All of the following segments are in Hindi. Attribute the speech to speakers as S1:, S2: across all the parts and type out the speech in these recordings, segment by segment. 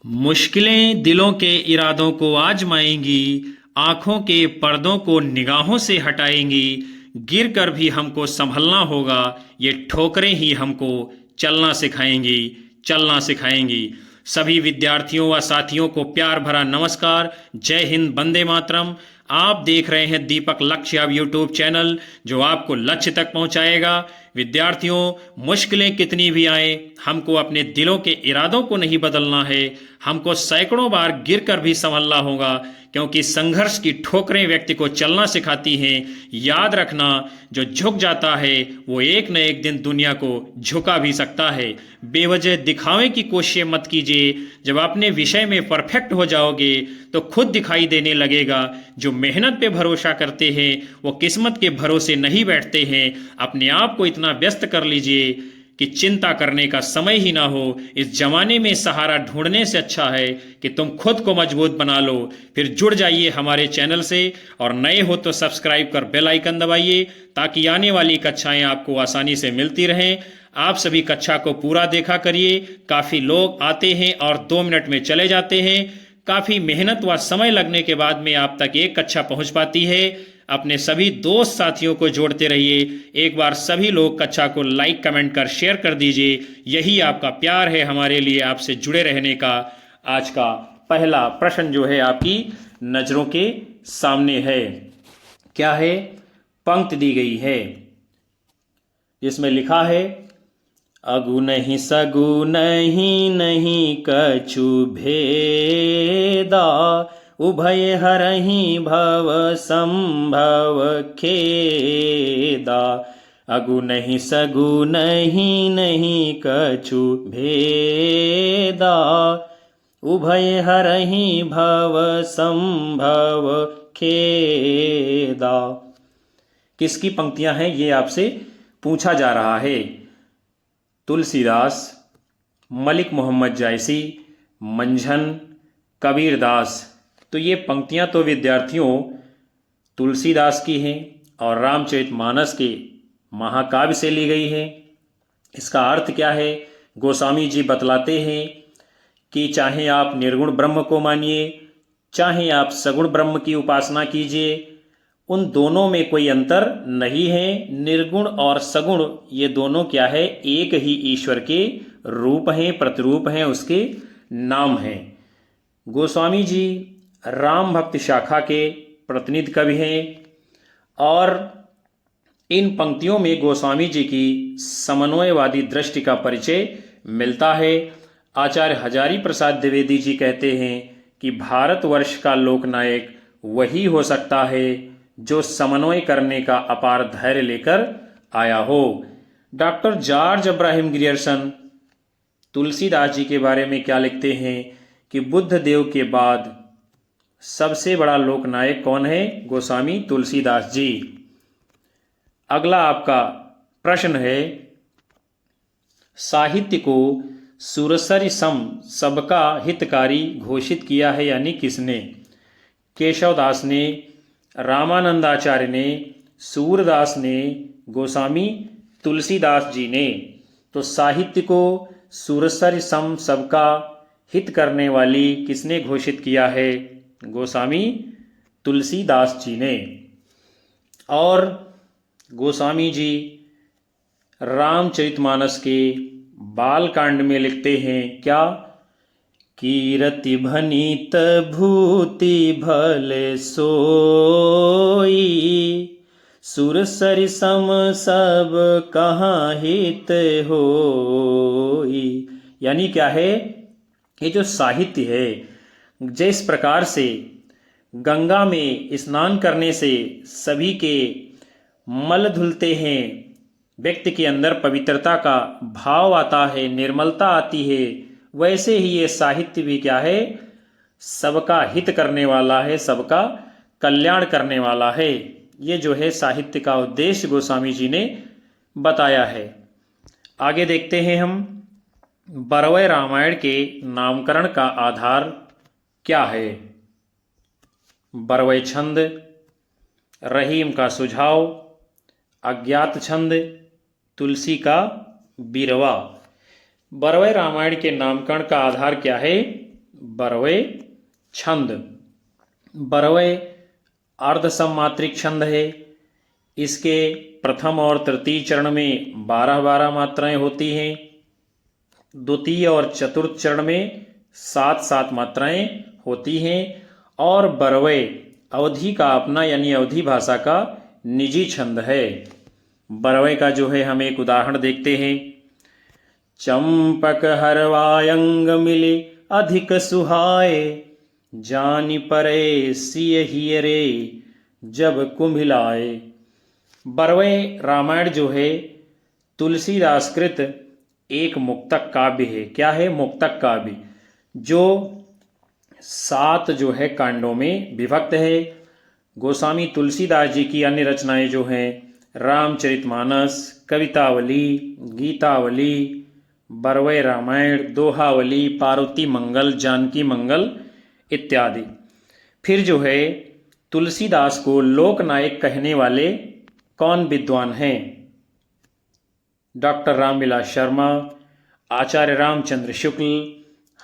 S1: मुश्किलें दिलों के इरादों को आजमाएंगी, आंखों के पर्दों को निगाहों से हटाएंगी। गिर कर भी हमको संभलना होगा, ये ठोकरें ही हमको चलना सिखाएंगी, चलना सिखाएंगी। सभी विद्यार्थियों व साथियों को प्यार भरा नमस्कार। जय हिंद, वंदे मातरम। आप देख रहे हैं दीपक लक्ष्य अब यूट्यूब चैनल, जो आपको लक्ष्य तक पहुंचाएगा। विद्यार्थियों, मुश्किलें कितनी भी आए, हमको अपने दिलों के इरादों को नहीं बदलना है। हमको सैकड़ों बार गिरकर भी संभलना होगा, क्योंकि संघर्ष की ठोकरें व्यक्ति को चलना सिखाती हैं। याद रखना, जो झुक जाता है वो एक न एक दिन दुनिया को झुका भी सकता है। बेवजह दिखावे की कोशिश मत कीजिए। जब अपने विषय में परफेक्ट हो जाओगे तो खुद दिखाई देने लगेगा। जो मेहनत पे भरोसा करते हैं वो किस्मत के भरोसे नहीं बैठते हैं। अपने आप को इतना व्यस्त कर लीजिए कि चिंता करने का समय ही ना हो। इस जमाने में सहारा ढूंढने से अच्छा है कि तुम खुद को मजबूत बना लो। फिर जुड़ जाइए हमारे चैनल से, और नए हो तो सब्सक्राइब कर बेल आइकन दबाइए, ताकि आने वाली कक्षाएं आपको आसानी से मिलती रहें। आप सभी कक्षा को पूरा देखा करिए। काफ़ी लोग आते हैं और 2 मिनट में चले जाते हैं। काफ़ी मेहनत व समय लगने के बाद में आप तक एक कक्षा पहुंच पाती है। अपने सभी दोस्त साथियों को जोड़ते रहिए। एक बार सभी लोग कक्षा को लाइक, कमेंट कर शेयर कर दीजिए। यही आपका प्यार है हमारे लिए आपसे जुड़े रहने का। आज का पहला प्रश्न जो है आपकी नजरों के सामने है। क्या है? पंक्ति दी गई है, जिसमें लिखा है, अगु नहीं सगु नहीं नहीं कछु भेदा, उभय हरहि भव संभव खेदा। अगु नहीं सगु नहीं नहीं कछु भेदा, उभय हरहि भव संभव खेदा। किसकी पंक्तियां हैं ये आपसे पूछा जा रहा है। तुलसीदास, मलिक मोहम्मद जायसी, मंझन, कबीरदास। तो ये पंक्तियां तो विद्यार्थियों तुलसीदास की हैं और रामचरितमानस के महाकाव्य से ली गई है। इसका अर्थ क्या है? गोस्वामी जी बतलाते हैं कि चाहे आप निर्गुण ब्रह्म को मानिए, चाहे आप सगुण ब्रह्म की उपासना कीजिए, उन दोनों में कोई अंतर नहीं है। निर्गुण और सगुण ये दोनों क्या है? एक ही ईश्वर के रूप हैं, प्रतिरूप हैं, उसके नाम हैं। गोस्वामी जी राम भक्त शाखा के प्रतिनिधि कवि हैं, और इन पंक्तियों में गोस्वामी जी की समन्वयवादी दृष्टि का परिचय मिलता है। आचार्य हजारी प्रसाद द्विवेदी जी कहते हैं कि भारतवर्ष का लोकनायक वही हो सकता है जो समन्वय करने का अपार धैर्य लेकर आया हो। Doctor George Abraham Grierson Tulsidas ji के बारे में क्या लिखते हैं कि बुद्ध देव के बाद सबसे बड़ा लोकनायक कौन है? गोस्वामी तुलसीदास जी। अगला आपका प्रश्न है, साहित्य को सुरसरि सम सबका हितकारी घोषित किया है, यानी किसने? केशवदास ने, रामानंदाचार्य ने, सूरदास ने, गोस्वामी तुलसीदास जी ने। तो साहित्य को सुरसरि सम सबका हित करने वाली किसने घोषित किया है? गोस्वामी तुलसीदास जी ने। और गोस्वामी जी रामचरितमानस के बालकांड में लिखते हैं क्या? कीरति भनीत भूति भले सोई, सुरसरि सम सब कहाँ हित होई। यानी क्या है? ये जो साहित्य है, जिस प्रकार से गंगा में स्नान करने से सभी के मल धुलते हैं, व्यक्ति के अंदर पवित्रता का भाव आता है, निर्मलता आती है, वैसे ही ये साहित्य भी क्या है? सबका हित करने वाला है, सबका कल्याण करने वाला है। ये जो है साहित्य का उद्देश्य गोस्वामी जी ने बताया है। आगे देखते हैं हम, बरवय रामायण के नामकरण का आधार क्या है? बरवय छंद, रहीम का सुझाव, अज्ञात छंद, तुलसी का बिरवा। बरवय रामायण के नामकरण का आधार क्या है? बरवे छंद। बरवे अर्ध सममात्रिक छंद है। इसके प्रथम और तृतीय चरण में 12-12 मात्राएं होती हैं। द्वितीय और चतुर्थ चरण में 7-7 मात्राएं होती हैं। और बरवे अवधी का अपना यानी अवधी भाषा का निजी छंद है। बरवे का जो है हम एक उदाहरण देखते हैं। चंपक हरवायंग मिले अधिक सुहाए, जानि परे सिय हियरे जब कुम्हिलाए। बरवे रामायण जो है तुलसीदास कृत एक मुक्तक काव्य है। क्या है? मुक्तक काव्य, जो 7 जो है कांडों में विभक्त है। गोस्वामी तुलसीदास जी की अन्य रचनाएं जो हैं रामचरितमानस, कवितावली, गीतावली, बरवे रामायण, दोहावली, पार्वती मंगल, जानकी मंगल इत्यादि। फिर जो है तुलसीदास को लोकनायक कहने वाले कौन विद्वान हैं? डॉक्टर रामविलास शर्मा, आचार्य रामचंद्र शुक्ल,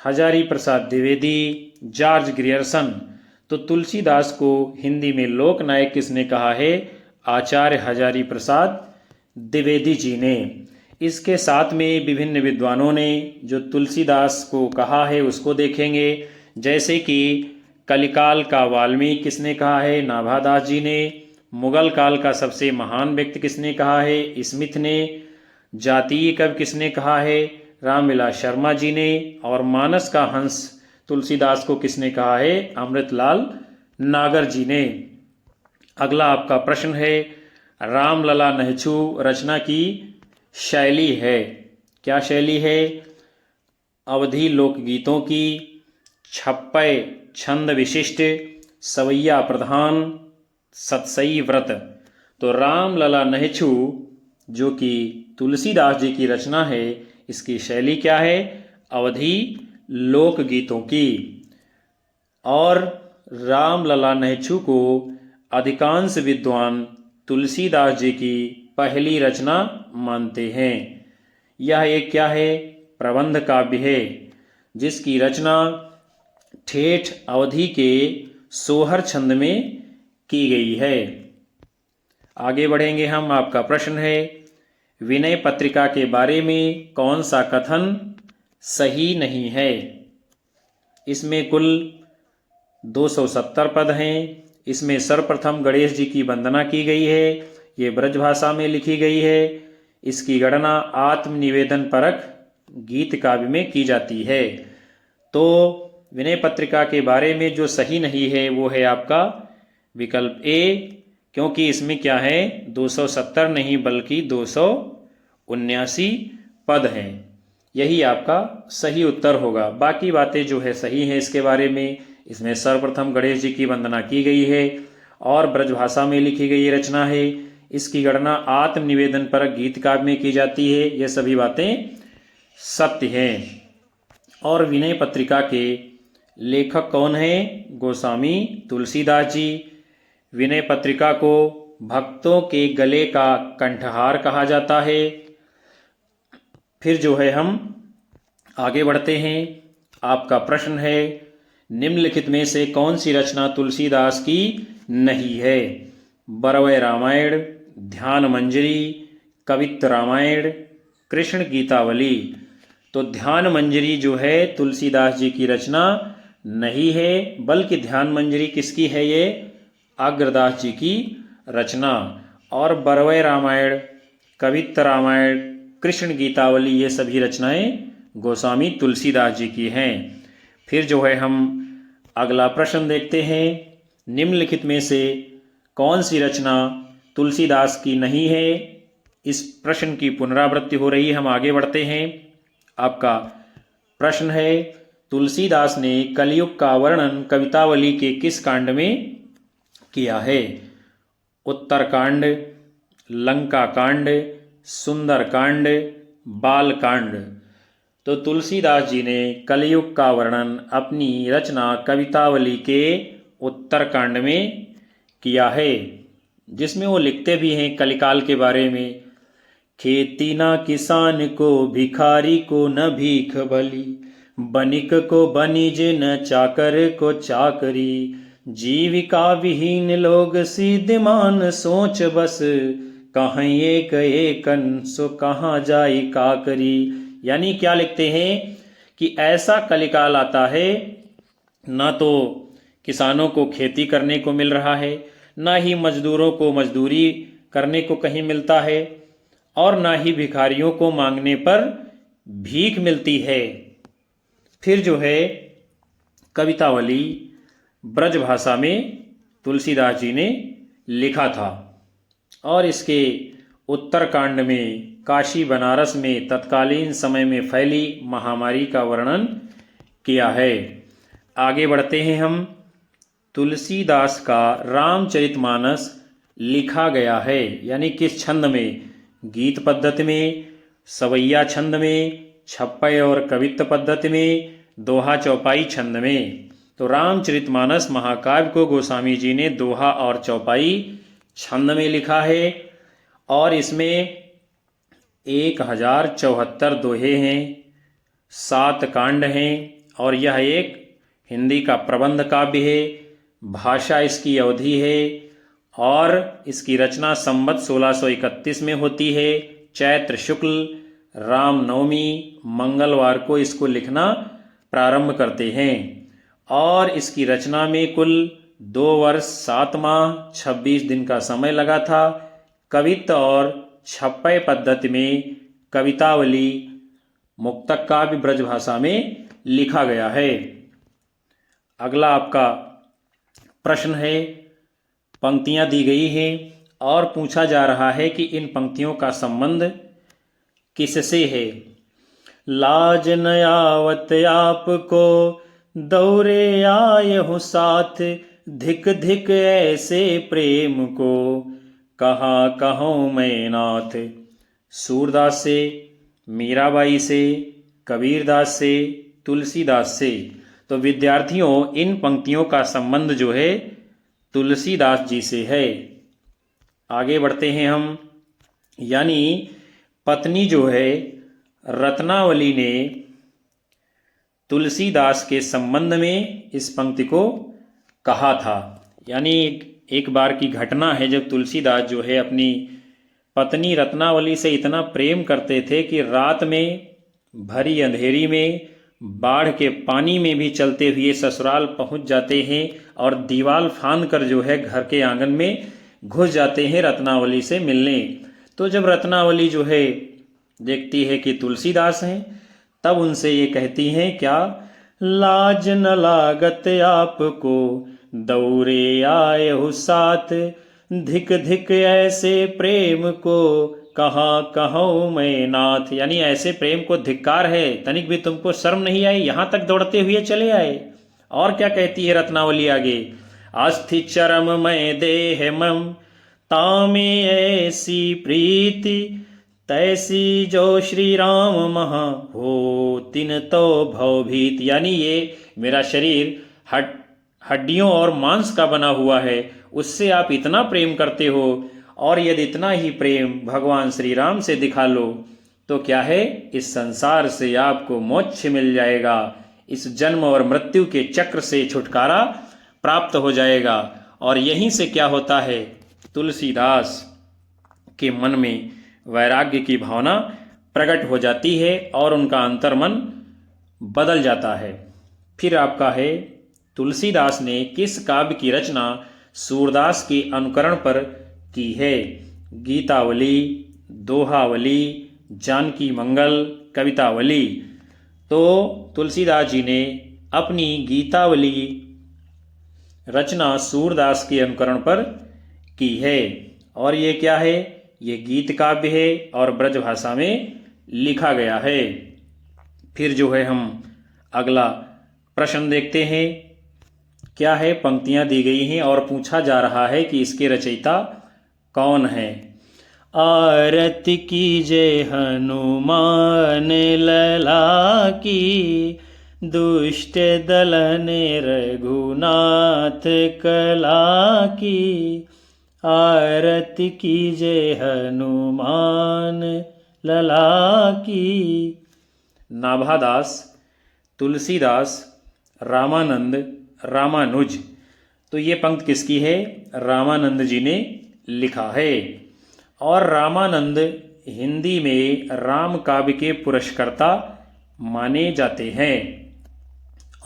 S1: हजारी प्रसाद द्विवेदी, जॉर्ज ग्रियर्सन। तो तुलसीदास को हिंदी में लोकनायक किसने कहा है? आचार्य हजारी प्रसाद द्विवेदी जी ने। इसके साथ में विभिन्न विद्वानों ने जो तुलसीदास को कहा है उसको देखेंगे। जैसे कि कलिकाल का वाल्मीकि किसने कहा है? नाभादास जी ने। मुगल काल का सबसे महान व्यक्ति किसने कहा है? स्मिथ ने। जातीय कवि किसने कहा है? रामविलास शर्मा जी ने। और मानस का हंस तुलसीदास को किसने कहा है? अमृतलाल नागर जी ने। अगला आपका प्रश्न है, रामलला नहछू रचना की शैली है। क्या शैली है? अवधी लोकगीतों की, छप्पय छंद विशिष्ट, सवैया प्रधान, सतसई व्रत। तो रामलला नहछू जो कि तुलसीदास जी की रचना है, इसकी शैली क्या है? अवधी लोकगीतों की। और रामलला नहछू को अधिकांश विद्वान तुलसीदास जी की पहली रचना मानते हैं। यह एक क्या है? प्रबंध काव्य है, जिसकी रचना ठेठ अवधि के सोहर छंद में की गई है। आगे बढ़ेंगे हम। आपका प्रश्न है, विनय पत्रिका के बारे में कौन सा कथन सही नहीं है? इसमें कुल 270 पद हैं। इसमें सर्वप्रथम गणेश जी की वंदना की गई है। ये ब्रजभाषा में लिखी गई है। इसकी गणना आत्मनिवेदन परक गीत काव्य में की जाती है। तो विनय पत्रिका के बारे में जो सही नहीं है वो है आपका विकल्प ए, क्योंकि इसमें क्या है? 270 नहीं बल्कि 279 पद हैं। यही आपका सही उत्तर होगा। बाकी बातें जो है सही हैं इसके बारे में। इसमें सर्वप्रथम गणेश जी की वंदना की गई है और ब्रजभाषा में लिखी गई रचना है। इसकी गणना आत्मनिवेदन पर गीत काव्य में की जाती है। ये सभी बातें सत्य हैं। और विनय पत्रिका के लेखक कौन हैं? गोस्वामी तुलसीदास जी। विनय पत्रिका को भक्तों के गले का कंठहार कहा जाता है। फिर जो है हम आगे बढ़ते हैं। आपका प्रश्न है, निम्नलिखित में से कौन सी रचना तुलसीदास की नहीं है? बरवे रामायण, ध्यान मंजरी, कवित्त रामायण, कृष्ण गीतावली। तो ध्यान मंजरी जो है तुलसीदास जी की रचना नहीं है, बल्कि ध्यान मंजरी किसकी है? ये अग्रदास जी की रचना। और बरवे रामायण, कवित्त रामायण, कृष्ण गीतावली ये सभी रचनाएं गोस्वामी तुलसीदास जी की हैं। फिर जो है हम अगला प्रश्न देखते हैं, निम्नलिखित में से कौन सी रचना तुलसीदास की नहीं है? इस प्रश्न की पुनरावृत्ति हो रही है। हम आगे बढ़ते हैं। आपका प्रश्न है, तुलसीदास ने कलयुग का वर्णन कवितावली के किस कांड में किया है? उत्तरकांड, लंका कांड, सुंदर कांड, बाल कांड। तो तुलसीदास जी ने कलयुग का वर्णन अपनी रचना कवितावली के उत्तरकांड में किया है, जिसमें वो लिखते भी हैं कलिकाल के बारे में। खेती ना किसान को, भिखारी को न भीख भली, बनिक को बनिज न चाकर को चाकरी, जीविका विहीन लोग सीधमान सोच बस, कहाँ एक एकन सो कहाँ जाई काकरी। यानी क्या लिखते हैं कि ऐसा कलिकाल आता है, ना तो किसानों को खेती करने को मिल रहा है, ना ही मजदूरों को मजदूरी करने को कहीं मिलता है, और ना ही भिखारियों को मांगने पर भीख मिलती है। फिर जो है कवितावली ब्रज भाषा में तुलसीदास जी ने लिखा था, और इसके उत्तरकांड में काशी बनारस में तत्कालीन समय में फैली महामारी का वर्णन किया है। आगे बढ़ते हैं हम। तुलसीदास का रामचरितमानस लिखा गया है, यानी किस छंद में? गीत पद्धति में, सवैया छंद में, छप्पय और कवित्त पद्धति में, दोहा चौपाई छंद में। तो रामचरितमानस महाकाव्य को गोस्वामी जी ने दोहा और चौपाई छंद में लिखा है, और इसमें 1074 दोहे हैं, 7 कांड हैं, और यह एक हिंदी का प्रबंध काव्य है। भाषा इसकी अवधी है, और इसकी रचना संवत 1631 में होती है। चैत्र शुक्ल रामनवमी मंगलवार को इसको लिखना प्रारंभ करते हैं, और इसकी रचना में कुल 2 वर्ष 7 माह 26 दिन का समय लगा था। कवित्त और छप्पय पद्धति में कवितावली मुक्तक काव्य ब्रज भाषा में लिखा गया है। अगला आपका प्रश्न है, पंक्तियां दी गई हैं और पूछा जा रहा है कि इन पंक्तियों का संबंध किससे है। लाज न आवत आपको दौरे आए हो साथ, धिक धिक ऐसे प्रेम को कहाँ कहूँ मैं नाथ। सूरदास से, मीराबाई से, कबीरदास से, तुलसीदास से। तो विद्यार्थियों, इन पंक्तियों का संबंध जो है तुलसीदास जी से है। आगे बढ़ते हैं हम। यानी पत्नी जो है रत्नावली ने तुलसीदास के संबंध में इस पंक्ति को कहा था। यानी एक बार की घटना है जब तुलसीदास जो है अपनी पत्नी रत्नावली से इतना प्रेम करते थे कि रात में भरी अंधेरी में बाढ़ के पानी में भी चलते हुए ससुराल पहुंच जाते हैं, और दीवार फांद कर जो है घर के आंगन में घुस जाते हैं रत्नावली से मिलने। तो जब रत्नावली जो है देखती है कि तुलसीदास हैं, तब उनसे ये कहती हैं क्या, लाज न लागत आपको दौरे आए हो साथ, धिक धिक ऐसे प्रेम को कहाँ कहूँ मैं नाथ। यानी ऐसे प्रेम को धिक्कार है, तनिक भी तुमको शर्म नहीं आई, यहां तक दौड़ते हुए चले आए। और क्या कहती है रत्नावली आगे, अस्थि चरम मैं देह मम तामे ऐसी प्रीति, तैसी जो श्री राम महा हो तिन तो भवभीत। यानी ये मेरा शरीर हड्डियों और मांस का बना हुआ है, उससे आप इतना प्रेम करते हो, और यदि इतना ही प्रेम भगवान श्री राम से दिखा लो तो क्या है, इस संसार से आपको मोक्ष मिल जाएगा, इस जन्म और मृत्यु के चक्र से छुटकारा प्राप्त हो जाएगा। और यहीं से क्या होता है, तुलसीदास के मन में वैराग्य की भावना प्रकट हो जाती है और उनका अंतर्मन बदल जाता है। फिर आपका है, तुलसीदास ने किस काव्य की रचना सूरदास के अनुकरण पर की है। गीतावली, दोहावली, जानकी मंगल, कवितावली। तो तुलसीदास जी ने अपनी गीतावली रचना सूरदास के अनुकरण पर की है, और ये क्या है, ये गीत काव्य है और ब्रज भाषा में लिखा गया है। फिर जो है हम अगला प्रश्न देखते हैं। क्या है, पंक्तियां दी गई हैं और पूछा जा रहा है कि इसके रचयिता कौन है। आरती कीजे हनुमान लला की, दुष्ट दलन रघुनाथ कला की, आरती कीजे हनुमान लला की। नाभादास तुलसीदास, रामानंद, रामानुज। तो ये पंक्ति किसकी है? रामानंद जी ने लिखा है। और रामानंद हिंदी में राम काव्य के पुरस्कर्ता माने जाते हैं।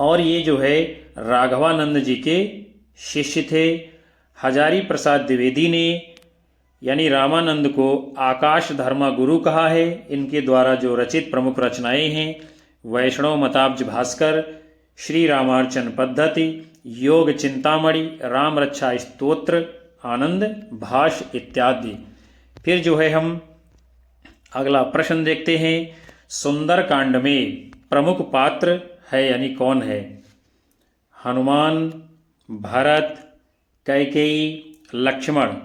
S1: और ये जो है राघवानंद जी के शिष्य थे। हजारी प्रसाद द्विवेदी ने यानी रामानंद को आकाश धर्मा गुरु कहा है। इनके द्वारा जो रचित प्रमुख रचनाएं हैं वैष्णव मताब्ज भास्कर, श्री रामार्चन पद्धति, योग चिंतामणि, राम रक्षा स्तोत्र, आनंद भाष्य इत्यादि। फिर जो है हम अगला प्रश्न देखते हैं। सुंदर कांड में प्रमुख पात्र है यानी कौन है? हनुमान, भरत, कैकेयी, लक्ष्मण।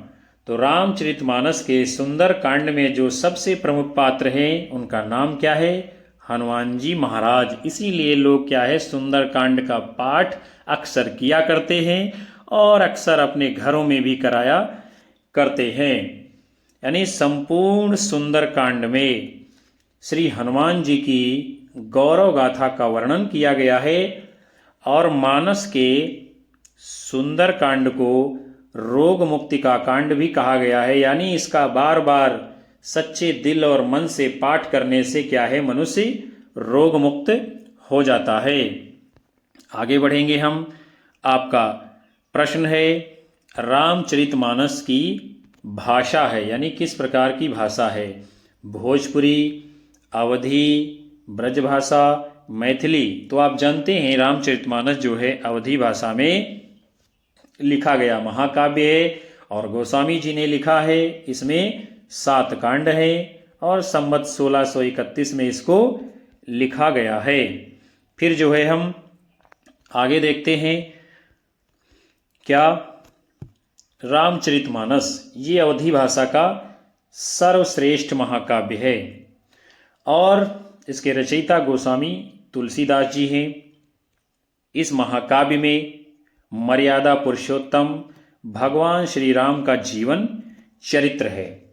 S1: तो रामचरितमानस के सुंदर कांड में जो सबसे प्रमुख पात्र हैं उनका नाम क्या है? हनुमान जी महाराज। इसीलिए लोग क्या है सुंदर कांड का पाठ अक्सर किया करते हैं और अक्सर अपने घरों में भी कराया करते हैं। यानी संपूर्ण सुंदर कांड में श्री हनुमान जी की गौरव गाथा का वर्णन किया गया है। और मानस के सुंदर कांड को रोग मुक्ति का कांड भी कहा गया है। यानी इसका बार बार सच्चे दिल और मन से पाठ करने से क्या है मनुष्य रोग मुक्त हो जाता है। आगे बढ़ेंगे हम। आपका प्रश्न है रामचरितमानस की भाषा है यानी किस प्रकार की भाषा है? भोजपुरी, अवधी, ब्रजभाषा, मैथिली। तो आप जानते हैं रामचरितमानस जो है अवधी भाषा में लिखा गया महाकाव्य है और गोस्वामी जी ने लिखा है। इसमें 7 कांड है और संवत 1631 में इसको लिखा गया है। फिर जो है हम आगे देखते हैं क्या रामचरितमानस ये अवधी भाषा का सर्वश्रेष्ठ महाकाव्य है और इसके रचयिता गोस्वामी तुलसीदास जी हैं। इस महाकाव्य में मर्यादा पुरुषोत्तम भगवान श्री राम का जीवन चरित्र है।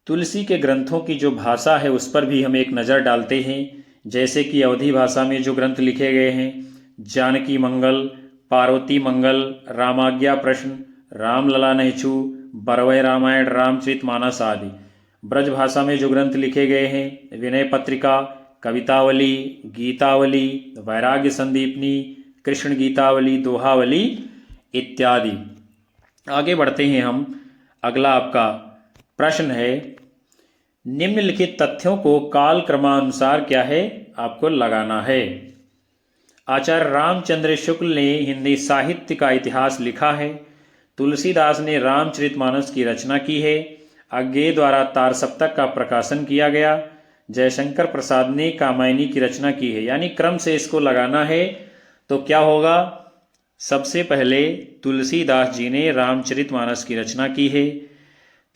S1: तुलसी के ग्रंथों की जो भाषा है उस पर भी हम एक नज़र डालते हैं। जैसे कि अवधी भाषा में जो ग्रंथ लिखे गए हैं जानकी मंगल, पार्वती मंगल, रामाज्ञा प्रश्न, रामलला नहचू, बरवय रामायण, रामचरितमानस आदि। ब्रज भाषा में जो ग्रंथ लिखे गए हैं विनय पत्रिका, कवितावली, गीतावली, वैराग्य संदीपनी, कृष्ण गीतावली, दोहावली इत्यादि। आगे बढ़ते हैं हम। अगला आपका प्रश्न है निम्नलिखित तथ्यों को काल क्रमानुसार क्या है आपको लगाना है। आचार्य रामचंद्र शुक्ल ने हिंदी साहित्य का इतिहास लिखा है। तुलसीदास ने रामचरितमानस की रचना की है। अज्ञेय द्वारा तार सप्तक का प्रकाशन किया गया। जयशंकर प्रसाद ने कामायनी की रचना की है। यानी क्रम से इसको लगाना है तो क्या होगा? सबसे पहले तुलसीदास जी ने रामचरितमानस की रचना की है।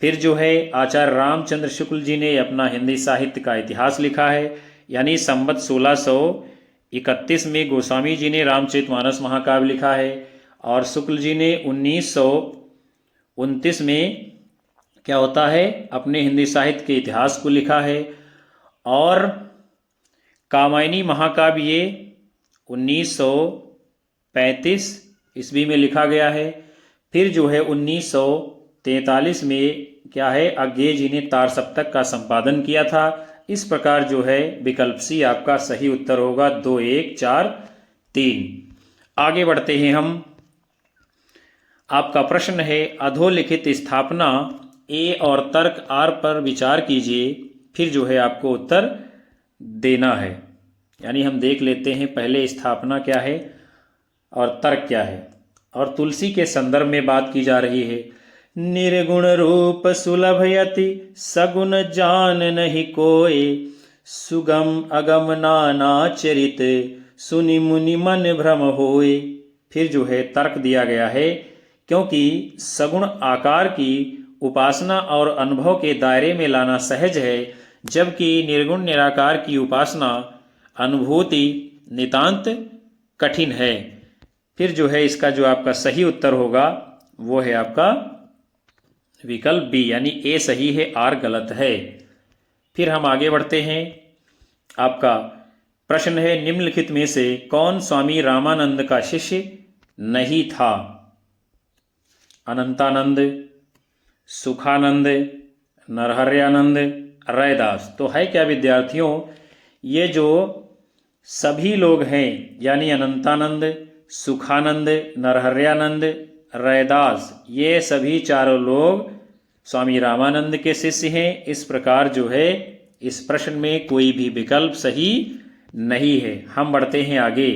S1: फिर जो है आचार्य रामचंद्र शुक्ल जी ने अपना हिंदी साहित्य का इतिहास लिखा है। यानी संवत 1631 में गोस्वामी जी ने रामचरितमानस महाकाव्य लिखा है और शुक्ल जी ने 1929 में क्या होता है अपने हिंदी साहित्य के इतिहास को लिखा है। और कामायनी महाकाव्य ये 1935 ईस्वी में लिखा गया है। फिर जो है 1943 में क्या है अज्ञेय जी ने तार सप्तक का संपादन किया था। इस प्रकार जो है विकल्प सी आपका सही उत्तर होगा 2, 1, 4, 3। आगे बढ़ते हैं हम। आपका प्रश्न है अधोलिखित स्थापना ए और तर्क आर पर विचार कीजिए। फिर जो है आपको उत्तर देना है। यानी हम देख लेते हैं पहले स्थापना क्या है और तर्क क्या है। और तुलसी के संदर्भ में बात की जा रही है। निर्गुण रूप सुलभ यति सगुण जान नहीं कोय, सुगम अगम नाना चरित सुनि मुनि मन भ्रम होय। फिर जो है तर्क दिया गया है क्योंकि सगुण आकार की उपासना और अनुभव के दायरे में लाना सहज है, जबकि निर्गुण निराकार की उपासना अनुभूति नितांत कठिन है। फिर जो है इसका जो आपका सही उत्तर होगा वो है आपका विकल्प बी, यानी ए सही है आर गलत है। फिर हम आगे बढ़ते हैं। आपका प्रश्न है, निम्नलिखित में से कौन स्वामी रामानंद का शिष्य नहीं था? अनंतानंद, सुखानंद, नरहरयानंद, रैदास। तो है क्या विद्यार्थियों, ये जो सभी लोग हैं यानी अनंतानंद, सुखानंद, नरहरयानंद, रैदास, ये सभी चारों लोग स्वामी रामानंद के शिष्य हैं। इस प्रकार जो है इस प्रश्न में कोई भी विकल्प सही नहीं है। हम बढ़ते हैं आगे।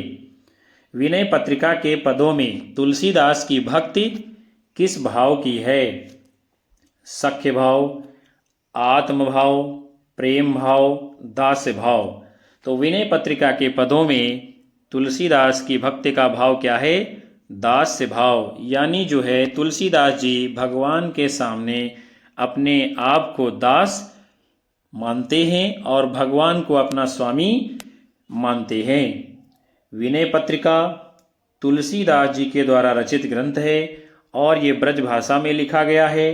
S1: विनय पत्रिका के पदों में तुलसीदास की भक्ति किस भाव की है? सख्य भाव, आत्म भाव, प्रेम भाव, दास्य भाव। तो विनय पत्रिका के पदों में तुलसीदास की भक्ति का भाव क्या है? दास्य भाव। यानी जो है तुलसीदास जी भगवान के सामने अपने आप को दास मानते हैं और भगवान को अपना स्वामी मानते हैं। विनय पत्रिका तुलसीदास जी के द्वारा रचित ग्रंथ है और ये ब्रज भाषा में लिखा गया है।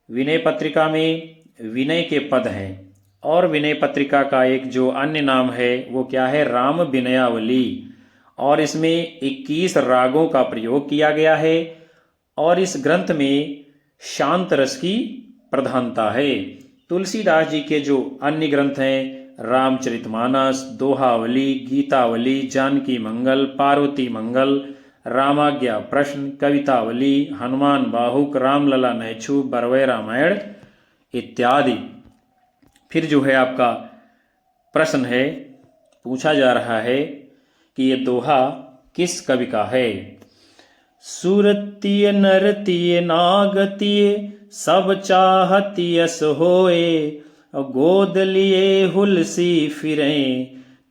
S1: विनय पत्रिका में विनय के पद हैं और विनय पत्रिका का एक जो अन्य नाम है वो क्या है? राम विनयावली। और इसमें 21 रागों का प्रयोग किया गया है और इस ग्रंथ में शांत रस की प्रधानता है। तुलसीदास जी के जो अन्य ग्रंथ हैं, रामचरितमानस, दोहावली, गीतावली, जानकी मंगल, पार्वती मंगल, रामाज्ञा प्रश्न, कवितावली, हनुमान बाहुक, रामलला नैछू, बरवै रामायण इत्यादि। फिर जो है आपका प्रश्न है, पूछा जा रहा है कि ये दोहा किस कवि का है? सुरतीय नरतीय नागतीय सब चाहती यस होए, गोद लिए हुलसी फिरे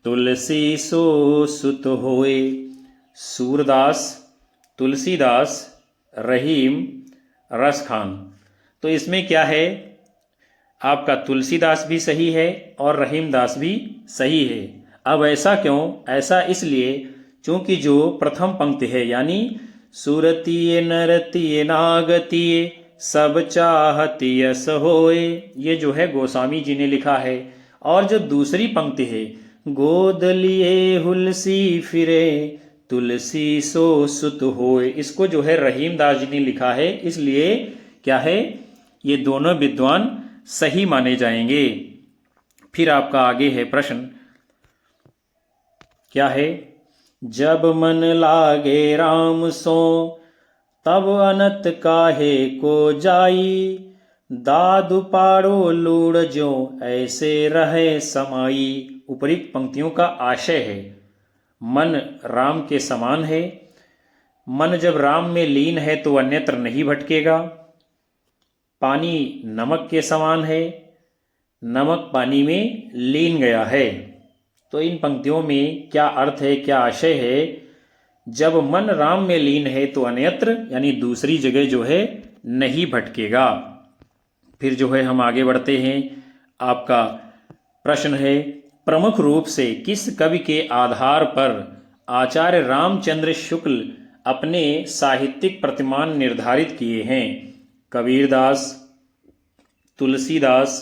S1: तुलसी सो सुत होए। सूरदास, तुलसीदास, रहीम, रसखान। तो इसमें क्या है? आपका तुलसीदास भी सही है और रहीमदास भी सही है। अब ऐसा क्यों? ऐसा इसलिए क्योंकि जो प्रथम पंक्ति है यानी सुरतीय नरतीय नागतीय सब चाहती यस होए, ये जो है गोस्वामी जी ने लिखा है। और जो दूसरी पंक्ति है, गोद लिए हुलसी फिरे तुलसी सो सुत होए, इसको जो है रहीमदास जी ने लिखा है। इसलिए क्या है, ये दोनों विद्वान सही माने जाएंगे। फिर आपका आगे है प्रश्न, क्या है? जब मन लागे राम सो तब अनत काहे को जाई, दादु पाड़ो लूड़ जो ऐसे रहे समाई। उपरिक्त पंक्तियों का आशय है, मन राम के समान है। मन जब राम में लीन है तो अन्यत्र नहीं भटकेगा। पानी नमक के समान है, नमक पानी में लीन गया है। तो इन पंक्तियों में क्या अर्थ है, क्या आशय है? जब मन राम में लीन है तो अन्यत्र यानी दूसरी जगह जो है नहीं भटकेगा। फिर जो है हम आगे बढ़ते हैं। आपका प्रश्न है, प्रमुख रूप से किस कवि के आधार पर आचार्य रामचंद्र शुक्ल अपने साहित्यिक प्रतिमान निर्धारित किए हैं? कबीरदास, तुलसीदास,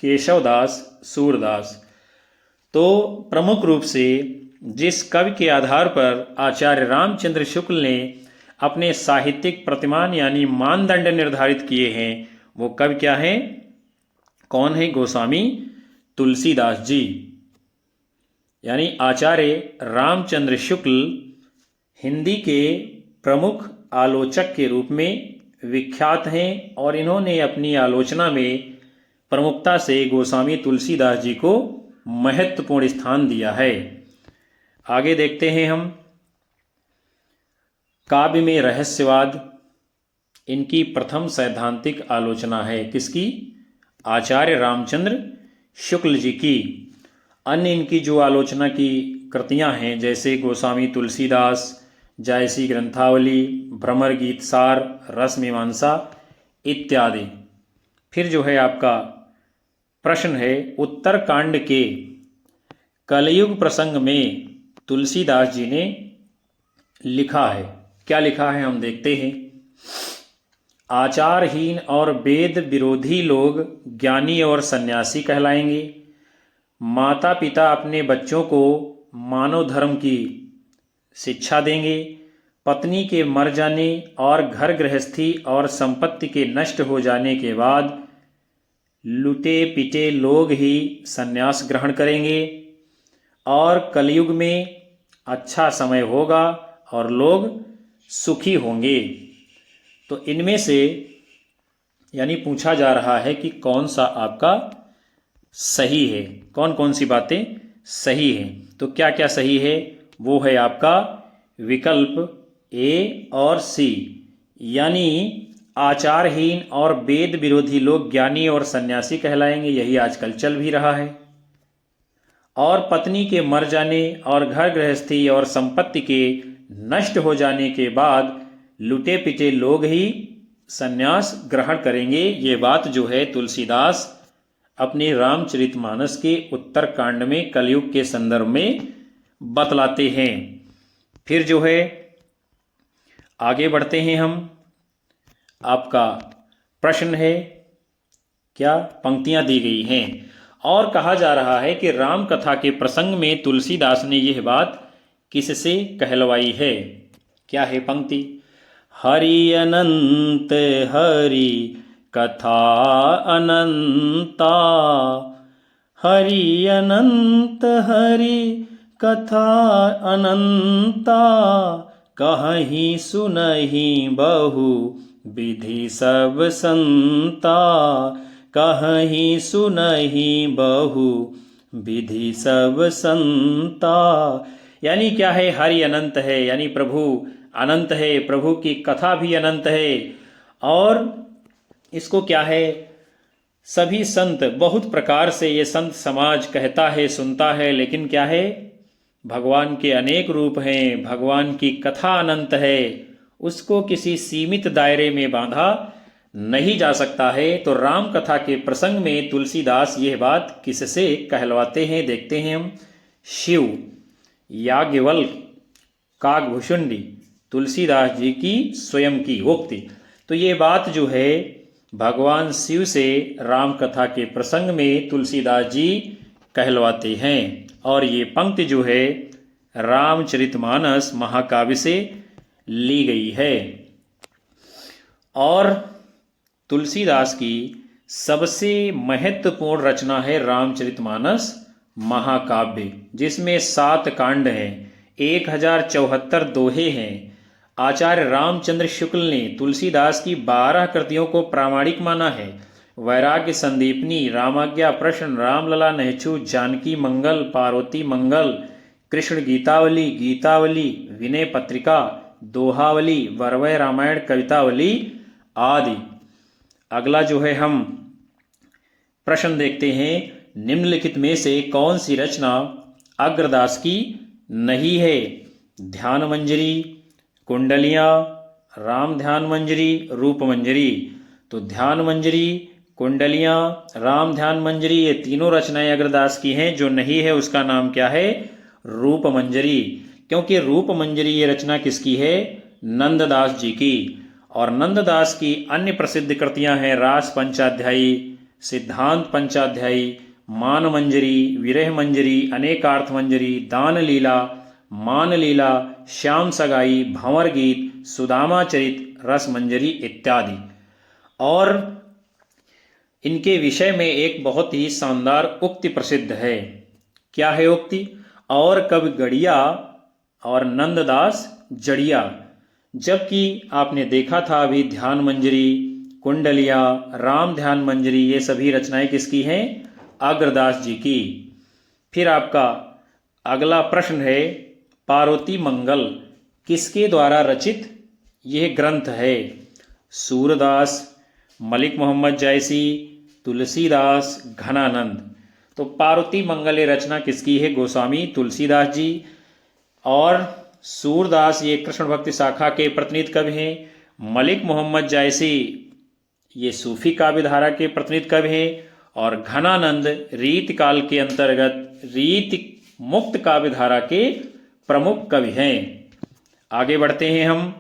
S1: केशवदास, सूरदास। तो प्रमुख रूप से जिस कवि के आधार पर आचार्य रामचंद्र शुक्ल ने अपने साहित्यिक प्रतिमान यानी मानदंड निर्धारित किए हैं वो कवि क्या है, कौन है? गोस्वामी तुलसीदास जी। यानी आचार्य रामचंद्र शुक्ल हिंदी के प्रमुख आलोचक के रूप में विख्यात हैं और इन्होंने अपनी आलोचना में प्रमुखता से गोस्वामी तुलसीदास जी को महत्वपूर्ण स्थान दिया है। आगे देखते हैं हम। काव्य में रहस्यवाद, इनकी प्रथम सैद्धांतिक आलोचना है। किसकी? आचार्य रामचंद्र शुक्ल जी की। अन्य इनकी जो आलोचना की कृतियां हैं जैसे गोस्वामी तुलसीदास, जायसी ग्रंथावली, भ्रमर गीत सार, रस मीमांसा इत्यादि। फिर जो है आपका प्रश्न है, उत्तरकांड के कलयुग प्रसंग में तुलसीदास जी ने लिखा है, क्या लिखा है हम देखते हैं। आचारहीन और वेद विरोधी लोग ज्ञानी और सन्यासी कहलाएंगे। माता पिता अपने बच्चों को मानव धर्म की शिक्षा देंगे। पत्नी के मर जाने और घर गृहस्थी और संपत्ति के नष्ट हो जाने के बाद लुटे पिटे लोग ही संन्यास ग्रहण करेंगे और कलयुग में अच्छा समय होगा और लोग सुखी होंगे। तो इनमें से यानी पूछा जा रहा है कि कौन सा आपका सही है, कौन कौन सी बातें सही हैं। तो क्या क्या सही है, वो है आपका विकल्प ए और सी, यानी आचारहीन और वेद विरोधी लोग ज्ञानी और सन्यासी कहलाएंगे, यही आजकल चल भी रहा है। और पत्नी के मर जाने और घर गृहस्थी और संपत्ति के नष्ट हो जाने के बाद लुटे पिटे लोग ही सन्यास ग्रहण करेंगे। ये बात जो है तुलसीदास अपने रामचरितमानस के उत्तरकांड में कलयुग के संदर्भ में बतलाते हैं। फिर जो है आगे बढ़ते हैं हम। आपका प्रश्न है, क्या पंक्तियां दी गई हैं और कहा जा रहा है कि राम कथा के प्रसंग में तुलसीदास ने यह बात किससे कहलवाई है। क्या है पंक्ति? हरि अनंत हरि कथा अनंता, हरि अनंत हरि कथा अनंता, कहहीं सुनहीं बहु विधि सब संता, कहहीं सुनहीं बहु विधि सब संता। यानी क्या है? हरि अनंत है, यानी प्रभु अनंत है, प्रभु की कथा भी अनंत है। और इसको क्या है, सभी संत बहुत प्रकार से ये संत समाज कहता है, सुनता है, लेकिन क्या है, भगवान के अनेक रूप हैं, भगवान की कथा अनंत है, उसको किसी सीमित दायरे में बांधा नहीं जा सकता है। तो राम कथा के प्रसंग में तुलसीदास यह बात किससे कहलवाते हैं, देखते हैं हम। शिव, याज्ञवल्क्य, काकभूषुंडी, तुलसीदास जी की स्वयं की उक्ति। तो ये बात जो है भगवान शिव से राम कथा के प्रसंग में तुलसीदास जी कहलवाते हैं। और ये पंक्ति जो है रामचरितमानस महाकाव्य से ली गई है। और तुलसीदास की सबसे महत्वपूर्ण रचना है रामचरितमानस महाकाव्य, जिसमें 7 कांड हैं, 1074 दोहे हैं। आचार्य रामचंद्र शुक्ल ने तुलसीदास की 12 कृतियों को प्रामाणिक माना है। वैराग्य संदीपनी, रामाज्ञा प्रश्न, रामलला नहचू, जानकी मंगल, पार्वती मंगल, कृष्ण गीतावली, गीतावली, विनय पत्रिका, दोहावली, वरवय रामायण कवितावली आदि। अगला जो है हम प्रश्न देखते हैं, निम्नलिखित में से कौन सी रचना अग्रदास की नहीं है? ध्यान मंजरी, कुंडलियां, राम ध्यान मंजरी, रूप मंजरी। तो ध्यान मंजरी, कुंडलियां, राम ध्यान मंजरी, ये तीनों रचनाएं अग्रदास की हैं। जो नहीं है उसका नाम क्या है? रूप मंजरी। क्योंकि रूप मंजरी ये रचना किसकी है? नंददास जी की। और नंददास की अन्य प्रसिद्ध कृतियां हैं रास पंचाध्यायी, सिद्धांत पंचाध्यायी, मान मंजरी, विरह मंजरी, अनेकार्थ मंजरी, दान लीला, मान लीला, श्याम सगाई, भंवर गीत, सुदामा चरित, रस मंजरी इत्यादि। और इनके विषय में एक बहुत ही शानदार उक्ति प्रसिद्ध है। क्या है उक्ति? और कवि गढ़िया और नंददास जड़िया। जबकि आपने देखा था अभी ध्यान मंजरी, कुंडलिया, राम ध्यान मंजरी, ये सभी रचनाएं किसकी हैं? अग्रदास जी की। फिर आपका अगला प्रश्न है, पार्वती मंगल किसके द्वारा रचित यह ग्रंथ है? सूरदास, मलिक मोहम्मद जायसी, तुलसीदास, घनानंद। तो पार्वती मंगल ये रचना किसकी है? गोस्वामी तुलसीदास जी। और सूरदास ये कृष्ण भक्ति शाखा के प्रतिनिधि कवि हैं। मलिक मोहम्मद जायसी ये सूफी काव्य धारा के प्रतिनिधि कवि हैं। और घनानंद रीति काल के अंतर्गत रीति मुक्त काव्य धारा के प्रमुख कवि हैं। आगे बढ़ते हैं हम।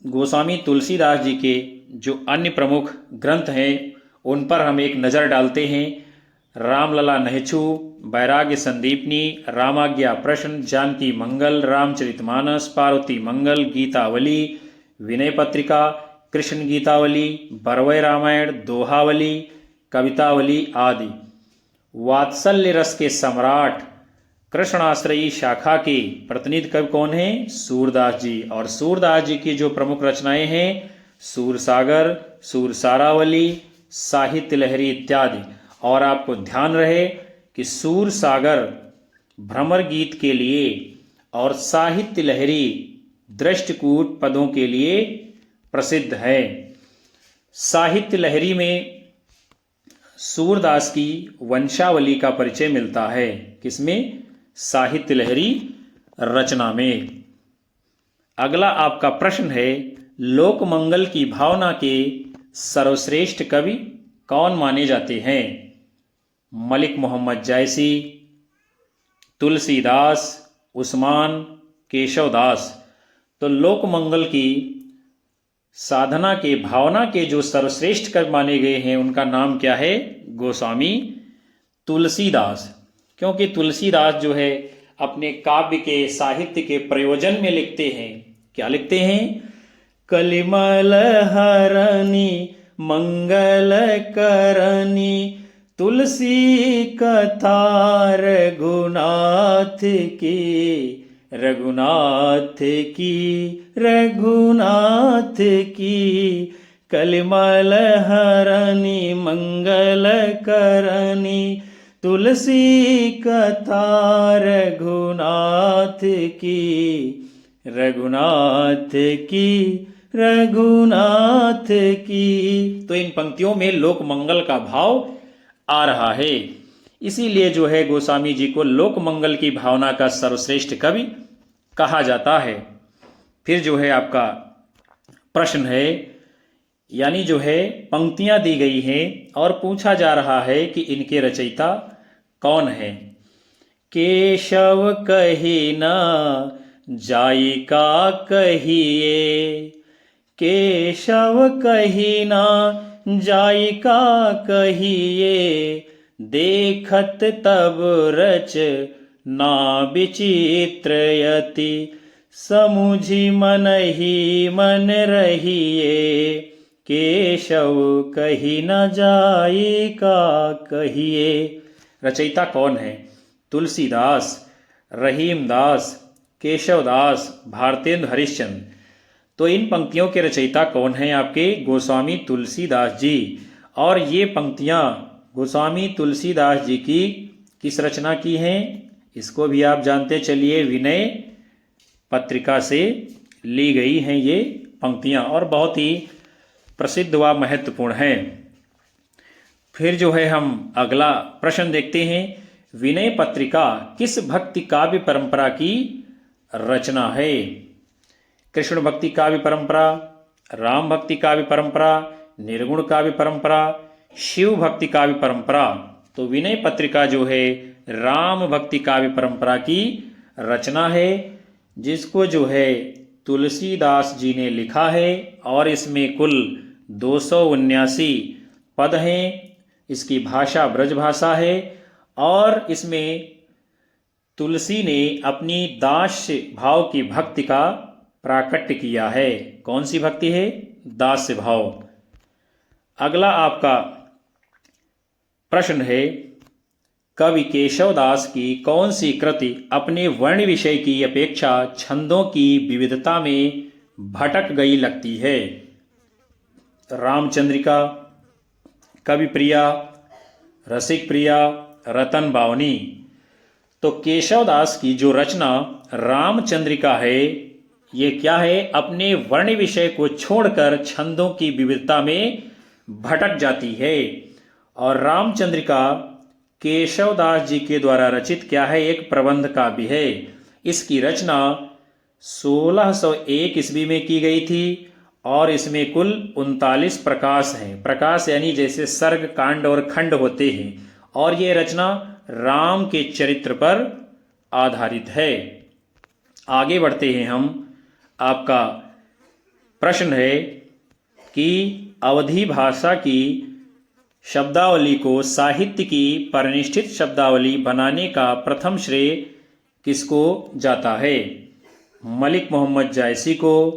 S1: गोस्वामी तुलसीदास जी के जो अन्य प्रमुख ग्रंथ हैं उन पर हम एक नज़र डालते हैं। रामलला नहचु, वैराग्य संदीपनी, रामाज्ञा प्रश्न, जानकी मंगल, रामचरितमानस, पार्वती मंगल, गीतावली, विनय पत्रिका, कृष्ण गीतावली, बरवय रामायण, दोहावली, कवितावली आदि। वात्सल्य रस के सम्राट कृष्णाश्रयी शाखा के प्रतिनिधि कवि कौन हैं? सूरदास जी। और सूरदास जी की जो प्रमुख रचनाएं हैं सूरसागर, सूरसारावली, साहित्य लहरी इत्यादि। और आपको ध्यान रहे कि सूरसागर भ्रमर गीत के लिए और साहित्य लहरी दृष्टकूट पदों के लिए प्रसिद्ध है। साहित्य लहरी में सूरदास की वंशावली का परिचय मिलता है। किसमें? साहित्य लहरी रचना में। अगला आपका प्रश्न है, लोकमंगल की भावना के सर्वश्रेष्ठ कवि कौन माने जाते हैं? मलिक मोहम्मद जायसी, तुलसीदास, उस्मान, केशवदास। तो लोकमंगल की साधना के भावना के जो सर्वश्रेष्ठ कवि माने गए हैं उनका नाम क्या है? गोस्वामी तुलसीदास। क्योंकि तुलसीदास जो है अपने काव्य के साहित्य के प्रयोजन में लिखते हैं। क्या लिखते हैं? कलिमल हरणी मंगल करनी, तुलसी कथा रघुनाथ की, रघुनाथ की, रघुनाथ की। कलिमल हरणी मंगल करनी, तुलसी कथा रघुनाथ की, रघुनाथ की, रघुनाथ की। तो इन पंक्तियों में लोक मंगल का भाव आ रहा है। इसीलिए जो है गोस्वामी जी को लोक मंगल की भावना का सर्वश्रेष्ठ कवि कहा जाता है। फिर जो है आपका प्रश्न है, यानी जो है पंक्तियां दी गई हैं और पूछा जा रहा है कि इनके रचयिता कौन है। केशव कही ना जायिका कहिए, केशव कही ना जायिका कहिए, देखत तब रच ना विचित्रयति, समुझी मन ही मन रहिए, केशव कही न जायिका कहिए। रचयिता कौन है? तुलसीदास, रहीमदास, केशवदास, भारतेंद्र हरिश्चंद्र। तो इन पंक्तियों के रचयिता कौन हैं आपके? गोस्वामी तुलसीदास जी। और ये पंक्तियां गोस्वामी तुलसीदास जी की किस रचना की हैं? इसको भी आप जानते चलिए, विनय पत्रिका से ली गई हैं ये पंक्तियां और बहुत ही प्रसिद्ध व महत्वपूर्ण है। फिर जो है हम अगला प्रश्न देखते हैं, विनय पत्रिका किस भक्ति काव्य परंपरा की रचना है? कृष्ण भक्ति काव्य परंपरा, राम भक्ति काव्य परंपरा, निर्गुण काव्य परंपरा, शिव भक्ति काव्य परंपरा। तो विनय पत्रिका जो है राम भक्ति काव्य परंपरा की रचना है, जिसको जो है तुलसीदास जी ने लिखा है और इसमें कुल 279 पद हैं। इसकी भाषा ब्रज भाषा है और इसमें तुलसी ने अपनी दास्य भाव की भक्ति का प्राकट्य किया है। कौन सी भक्ति है? दास्य भाव। अगला आपका प्रश्न है, कवि केशवदास की कौन सी कृति अपने वर्ण विषय की अपेक्षा छंदों की विविधता में भटक गई लगती है? रामचंद्रिका, कवि प्रिया, रसिक प्रिया, रतन बावनी। तो केशवदास की जो रचना रामचंद्रिका है, ये क्या है? अपने वर्ण विषय को छोड़कर छंदों की विविधता में भटक जाती है। और रामचंद्रिका केशवदास जी के द्वारा रचित क्या है? एक प्रबंध काव्य है। इसकी रचना 1601 ईस्वी में की गई थी और इसमें कुल 39 प्रकाश हैं। प्रकाश यानी जैसे सर्ग, कांड और खंड होते हैं। और ये रचना राम के चरित्र पर आधारित है। आगे बढ़ते हैं हम। आपका प्रश्न है कि अवधी भाषा की शब्दावली को साहित्य की परिनिष्ठित शब्दावली बनाने का प्रथम श्रेय किसको जाता है? मलिक मोहम्मद जायसी को,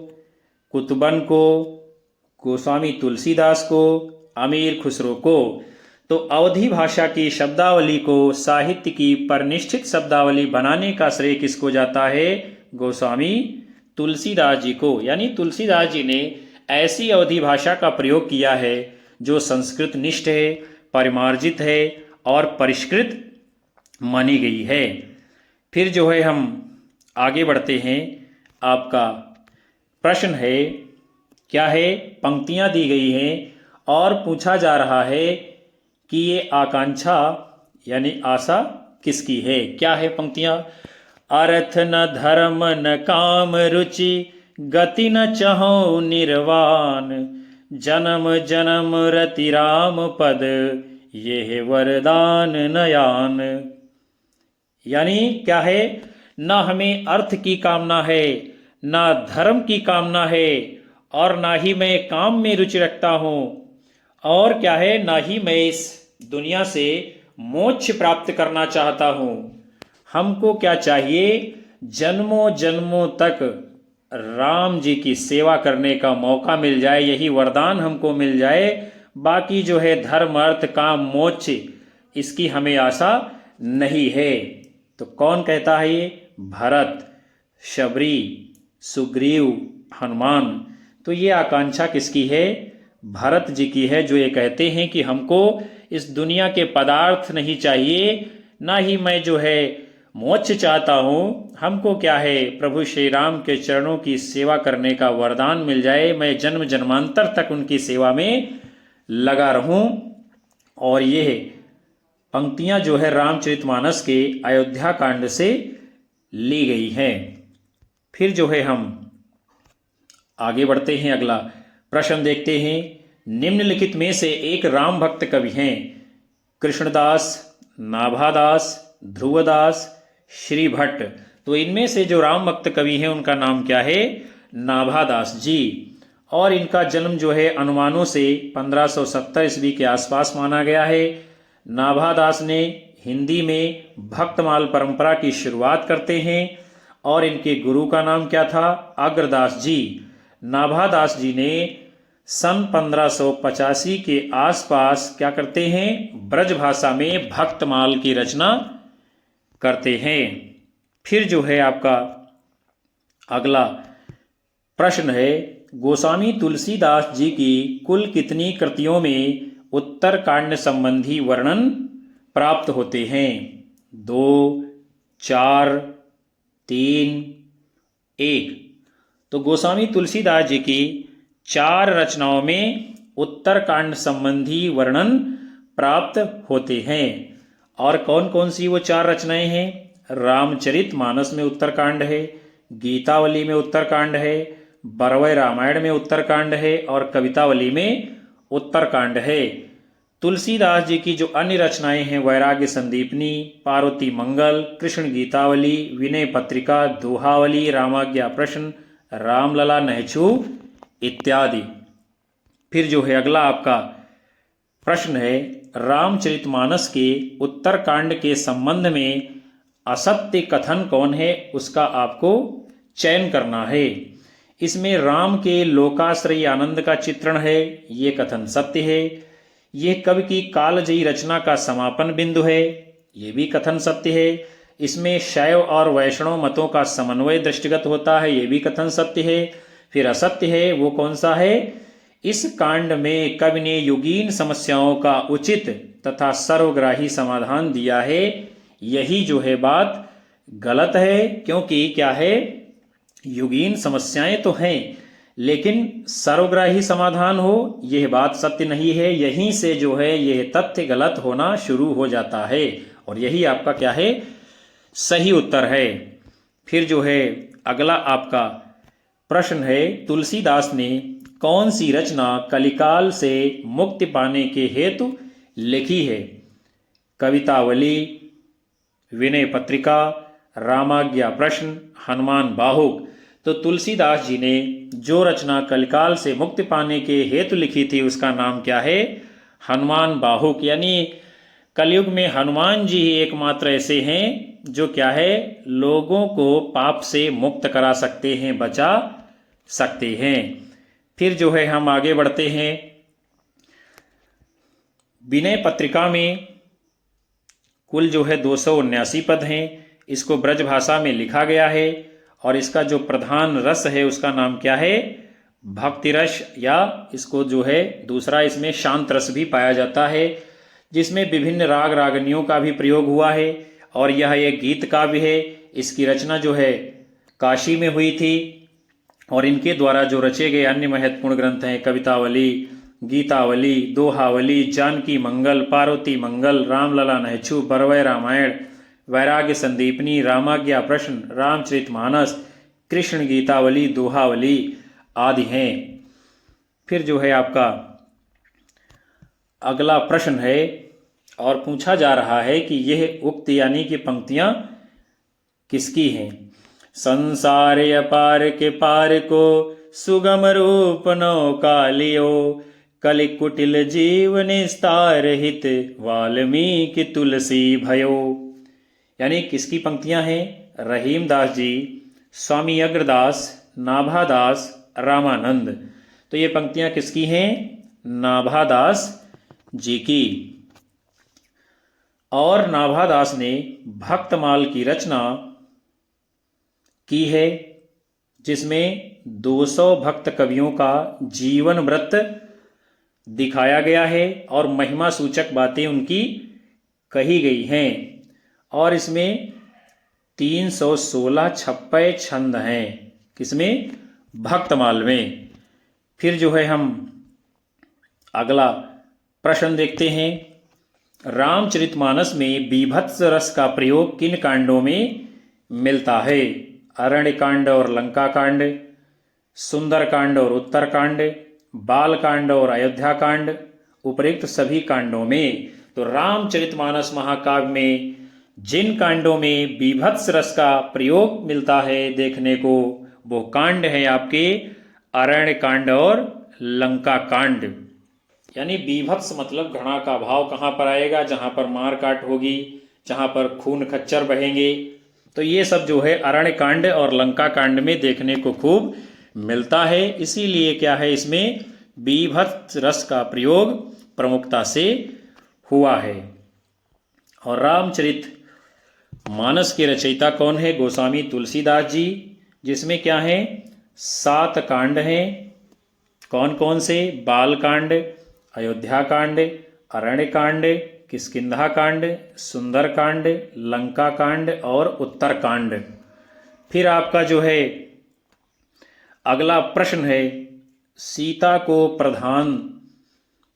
S1: कुतुबन को, गोस्वामी तुलसीदास को, अमीर खुसरो को। तो अवधी भाषा की शब्दावली को साहित्य की परिनिष्ठित शब्दावली बनाने का श्रेय किसको जाता है? गोस्वामी तुलसीदास जी को। यानी तुलसीदास जी ने ऐसी अवधी भाषा का प्रयोग किया है जो संस्कृत निष्ठ है, परिमार्जित है और परिष्कृत मानी गई है। फिर जो है हम आगे बढ़ते हैं। आपका प्रश्न है, क्या है? पंक्तियां दी गई हैं और पूछा जा रहा है कि ये आकांक्षा यानी आशा किसकी है? क्या है पंक्तियां? अर्थ न धर्म न काम रुचि, गति न चहो निर्वाण, जन्म जन्म रति राम पद, ये है वरदान नयान। यानी क्या है? न हमें अर्थ की कामना है, ना धर्म की कामना है, और ना ही मैं काम में रुचि रखता हूं, और क्या है? ना ही मैं इस दुनिया से मोक्ष प्राप्त करना चाहता हूं। हमको क्या चाहिए? जन्मों जन्मों तक राम जी की सेवा करने का मौका मिल जाए, यही वरदान हमको मिल जाए। बाकी जो है धर्म अर्थ काम मोक्ष, इसकी हमें आशा नहीं है। तो कौन कहता है ये? भरत, शबरी, सुग्रीव, हनुमान। तो ये आकांक्षा किसकी है? भरत जी की है, जो ये कहते हैं कि हमको इस दुनिया के पदार्थ नहीं चाहिए, ना ही मैं जो है मोक्ष चाहता हूँ। हमको क्या है? प्रभु श्री राम के चरणों की सेवा करने का वरदान मिल जाए, मैं जन्म जन्मांतर तक उनकी सेवा में लगा रहूं। और ये पंक्तियां जो है रामचरितमानस के अयोध्या कांड से ली गई हैं। फिर जो है हम आगे बढ़ते हैं, अगला प्रश्न देखते हैं। निम्नलिखित में से एक राम भक्त कवि हैं? कृष्णदास, नाभादास, ध्रुवदास, श्री भट्ट। तो इनमें से जो राम भक्त कवि हैं उनका नाम क्या है? नाभादास जी। और इनका जन्म जो है अनुमानों से 1570 ईस्वी के आसपास माना गया है। नाभादास ने हिंदी में भक्तमाल परंपरा की शुरुआत करते हैं, और इनके गुरु का नाम क्या था? अग्रदास जी। नाभादास जी ने सन 1585 के आसपास क्या करते हैं? ब्रज भाषा में भक्तमाल की रचना करते हैं। फिर जो है आपका अगला प्रश्न है, गोस्वामी तुलसीदास जी की कुल कितनी कृतियों में उत्तरकांड संबंधी वर्णन प्राप्त होते हैं? 2, 4, 3, 1। तो गोस्वामी तुलसीदास जी की 4 रचनाओं में उत्तरकांड संबंधी वर्णन प्राप्त होते हैं। और कौन कौन सी वो 4 रचनाएं हैं? रामचरितमानस में उत्तरकांड है, गीतावली में उत्तरकांड है, बरवय रामायण में उत्तरकांड है, और कवितावली में उत्तरकांड है। तुलसीदास जी की जो अन्य रचनाएं हैं, वैराग्य संदीपनी, पार्वती मंगल, कृष्ण गीतावली, विनय पत्रिका, दोहावली, रामाज्ञा प्रश्न, रामलला नहचू इत्यादि। फिर जो है अगला आपका प्रश्न है, रामचरितमानस के उत्तरकांड के संबंध में असत्य कथन कौन है? उसका आपको चयन करना है। इसमें राम के लोकाश्रयी आनंद का चित्रण है, ये कथन सत्य है। ये कवि की कालजयी रचना का समापन बिंदु है, ये भी कथन सत्य है। इसमें शैव और वैष्णव मतों का समन्वय दृष्टिगत होता है, ये भी कथन सत्य है। फिर असत्य है, वो कौन सा है? इस कांड में कवि ने युगीन समस्याओं का उचित तथा सर्वग्राही समाधान दिया है, यही जो है बात गलत है। क्योंकि क्या है? युगीन समस्याएं तो हैं, लेकिन सर्वग्राही समाधान हो, यह बात सत्य नहीं है। यहीं से जो है यह तथ्य गलत होना शुरू हो जाता है, और यही आपका क्या है? सही उत्तर है। फिर जो है अगला आपका प्रश्न है, तुलसीदास ने कौन सी रचना कलिकाल से मुक्ति पाने के हेतु लिखी है? कवितावली, विनय पत्रिका, रामाज्ञा प्रश्न, हनुमान बाहुक। तो तुलसीदास जी ने जो रचना कलिकाल से मुक्ति पाने के हेतु लिखी थी उसका नाम क्या है? हनुमान बाहुक, यानी कलयुग में हनुमान जी ही एकमात्र ऐसे हैं जो क्या है, लोगों को पाप से मुक्त करा सकते हैं, बचा सकते हैं। फिर जो है हम आगे बढ़ते हैं। विनय पत्रिका में कुल जो है 279 पद हैं। इसको ब्रज भाषा में लिखा गया है और इसका जो प्रधान रस है उसका नाम क्या है, भक्ति रस, या इसको जो है दूसरा इसमें शांत रस भी पाया जाता है, जिसमें विभिन्न राग रागनियों का भी प्रयोग हुआ है। और यह एक गीत काव्य है। इसकी रचना जो है काशी में हुई थी और इनके द्वारा जो रचे गए अन्य महत्वपूर्ण ग्रंथ हैं कवितावली, गीतावली, दोहावली, जानकी मंगल, पार्वती मंगल, रामलला नहछु, बरवय रामायण, वैराग्य संदीपनी, रामाज्ञा प्रश्न, रामचरितमानस, कृष्ण गीतावली, दोहावली आदि हैं। फिर जो है आपका अगला प्रश्न है और पूछा जा रहा है कि यह उक्त यानी कि पंक्तियां किसकी हैं। संसार अपार के पार को सुगम रूप नौका लियो, कलि कुटिल जीव निस्तार हित वाल्मीकि तुलसी भयो। यानी किसकी पंक्तियां हैं, रहीम दास जी, स्वामी अग्रदास, नाभादास, रामानंद। तो ये पंक्तियां किसकी हैं, नाभादास जी की। और नाभादास ने भक्तमाल की रचना की है, जिसमें 200 भक्त कवियों का जीवन व्रत दिखाया गया है और महिमा सूचक बातें उनकी कही गई हैं। और इसमें 316 छप्पय छंद हैं, किसमें, भक्तमाल में। फिर जो है हम अगला प्रश्न देखते हैं। रामचरितमानस में बीभत्स रस का प्रयोग किन कांडों में मिलता है। अरण्य कांड और लंका कांड, सुंदर कांड और उत्तर कांड, बाल कांड और अयोध्या कांड, उपरोक्त सभी कांडों में। तो रामचरितमानस महाकाव्य में जिन कांडों में बीभत्स रस का प्रयोग मिलता है देखने को, वो कांड है आपके अरण्य कांड और लंका कांड। यानी बीभत्स मतलब घृणा का भाव कहाँ पर आएगा, जहाँ पर मार काट होगी, जहाँ पर खून खच्चर बहेंगे। तो ये सब जो है अरण्य कांड और लंका कांड में देखने को खूब मिलता है। इसीलिए क्या है, इसमें बीभत्स रस का प्रयोग प्रमुखता से हुआ है। और रामचरित मानस के रचयिता कौन है, गोस्वामी तुलसीदास जी, जिसमें क्या है 7 कांड हैं। कौन कौन से, बाल कांड, अयोध्या कांड, अरण्य कांड, किष्किंधा कांड, सुंदर कांड, लंका कांड और उत्तर कांड। फिर आपका जो है अगला प्रश्न है, सीता को प्रधान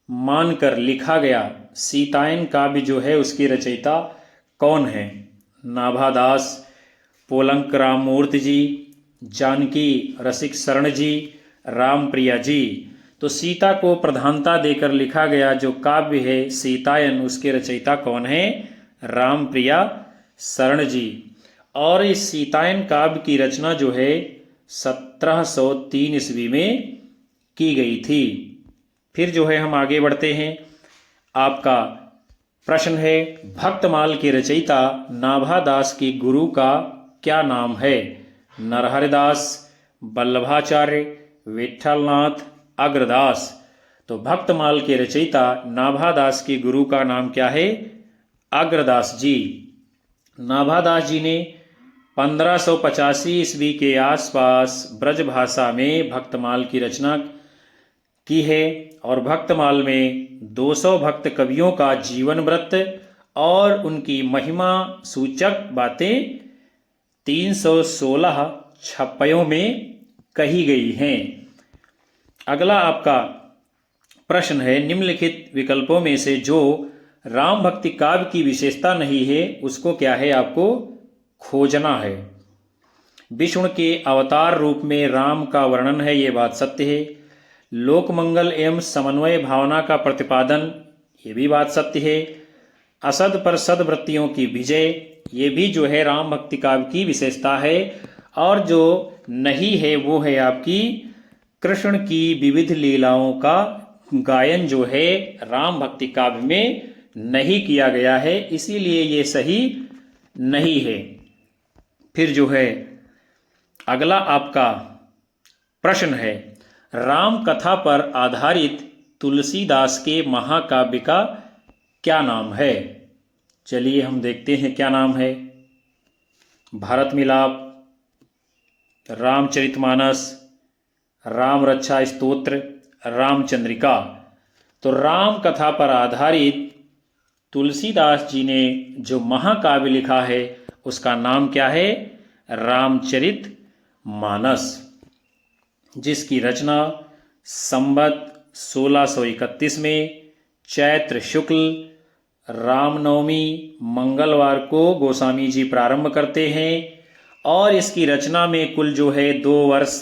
S1: मानकर लिखा गया सीतायन काव्य जो है उसकी रचयिता कौन है। नाभादास, पोलंक राममूर्ति जी, जानकी रसिक शरण जी, रामप्रिया जी। तो सीता को प्रधानता देकर लिखा गया जो काव्य है सीतायन, उसके रचयिता कौन है, रामप्रिया शरण जी। और इस सीतायन काव्य की रचना जो है 1703 ईस्वी में की गई थी। फिर जो है हम आगे बढ़ते हैं। आपका प्रश्न है, भक्तमाल के रचयिता नाभादास के गुरु का क्या नाम है। नरहरिदास, वल्लभाचार्य, विठलनाथ, अग्रदास। तो भक्तमाल के रचयिता नाभादास के गुरु का नाम क्या है, अग्रदास जी। नाभादास जी ने 1585 ईस्वी के आसपास ब्रज भाषा में भक्तमाल की रचना की है। और भक्तमाल में 200 भक्त कवियों का जीवन व्रत और उनकी महिमा सूचक बातें 316 छप्पयों में कही गई हैं। अगला आपका प्रश्न है, निम्नलिखित विकल्पों में से जो राम भक्ति काव्य की विशेषता नहीं है उसको क्या है, आपको खोजना है। विष्णु के अवतार रूप में राम का वर्णन है, ये बात सत्य है। लोकमंगल एवं समन्वय भावना का प्रतिपादन, ये भी बात सत्य है। असद पर सद्वृत्तियों की विजय, ये भी जो है राम भक्ति काव्य की विशेषता है। और जो नहीं है वो है आपकी कृष्ण की विविध लीलाओं का गायन जो है राम भक्ति काव्य में नहीं किया गया है, इसीलिए ये सही नहीं है। फिर जो है अगला आपका प्रश्न है, राम कथा पर आधारित तुलसीदास के महाकाव्य का क्या नाम है? चलिए हम देखते हैं क्या नाम है। भारत मिलाप, रामचरितमानस, राम रक्षा स्तोत्र, रामचंद्रिका। तो राम कथा पर आधारित तुलसीदास जी ने जो महाकाव्य लिखा है उसका नाम क्या है? रामचरित मानस, जिसकी रचना संवत 1631 में चैत्र शुक्ल रामनवमी मंगलवार को गोस्वामी जी प्रारंभ करते हैं और इसकी रचना में कुल जो है 2 वर्ष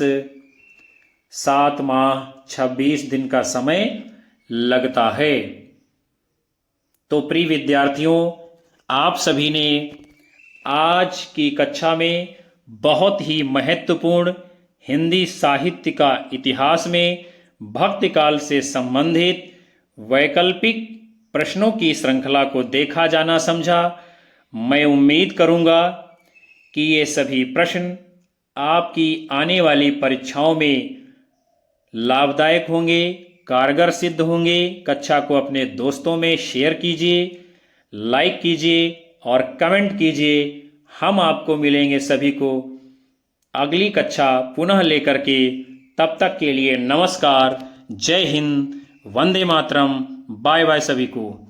S1: 7 माह 26 दिन का समय लगता है। तो प्रिय विद्यार्थियों, आप सभी ने आज की कक्षा में बहुत ही महत्वपूर्ण हिंदी साहित्य का इतिहास में भक्तिकाल से संबंधित वैकल्पिक प्रश्नों की श्रृंखला को देखा जाना समझा। मैं उम्मीद करूंगा कि ये सभी प्रश्न आपकी आने वाली परीक्षाओं में लाभदायक होंगे, कारगर सिद्ध होंगे। कक्षा को अपने दोस्तों में शेयर कीजिए, लाइक कीजिए और कमेंट कीजिए। हम आपको मिलेंगे सभी को अगली कक्षा पुनः लेकर के। तब तक के लिए नमस्कार, जय हिंद, वंदे मातरम, बाय बाय सभी को।